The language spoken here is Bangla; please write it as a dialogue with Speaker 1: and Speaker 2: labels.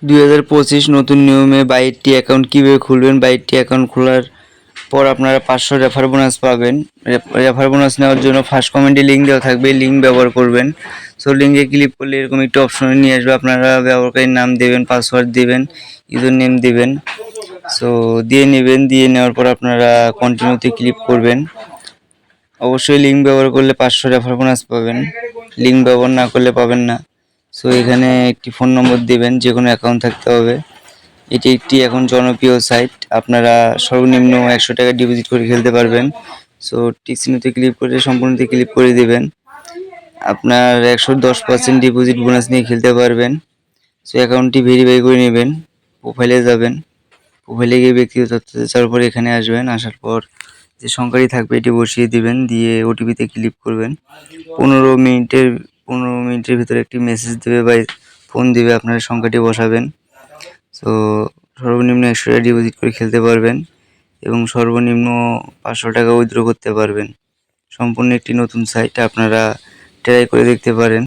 Speaker 1: 2025 নতুন নিয়মে 22টি অ্যাকাউন্ট কীভাবে খুলবেন। 22টি অ্যাকাউন্ট খোলার পর আপনারা 500 রেফার বোনাস পাবেন। রেফার বোনাস নেওয়ার জন্য ফার্স্ট কমেন্টে লিঙ্ক দেওয়া থাকবে, লিঙ্ক ব্যবহার করবেন। সো লিঙ্কে ক্লিক করলে এরকম একটি অপশনে নিয়ে আসবে। আপনারা ব্যবহারকারীর নাম দেবেন, পাসওয়ার্ড দেবেন, ইউজার নেম দেবেন। সো দিয়ে নেবেন, দিয়ে নেওয়ার পর আপনারা কন্টিনিউতে ক্লিক করবেন। অবশ্যই লিঙ্ক ব্যবহার করলে 500 রেফার বোনাস পাবেন, লিঙ্ক ব্যবহার না করলে পাবেন না। সো এখানে একটি ফোন নম্বর দেবেন, যে কোনো অ্যাকাউন্ট থাকতে হবে। এটি একটি এখন জনপ্রিয় সাইট, আপনারা সর্বনিম্ন 100 টাকা ডিপোজিট করে খেলতে পারবেন। সো টিক ক্লিক করে সম্পূর্ণতে ক্লিক করে দিবেন। আপনার 110% ডিপোজিট বোনাস নিয়ে খেলতে পারবেন। সো অ্যাকাউন্টটি ভেরিফাই করে নেবেন, প্রোফাইলে যাবেন, প্রোফাইলে গিয়ে ব্যক্তিগত তথ্য যাওয়ার পর এখানে আসবেন। আসার পর যে সংখ্যাটি থাকবে এটি বসিয়ে দিবেন, দিয়ে ওটিপিতে ক্লিক করবেন। 15 মিনিটের ভিতরে একটি মেসেজ দেবে বা ফোন দিবে, আপনার সংখ্যাটি বসাবেন। সো সর্বনিম্ন 100 টাকা ডিপোজিট করে খেলতে পারবেন এবং সর্বনিম্ন 500 টাকা উইথড্র করতে পারবেন। সম্পূর্ণ একটি নতুন সাইট, আপনারা ট্রাই করে দেখতে পারেন।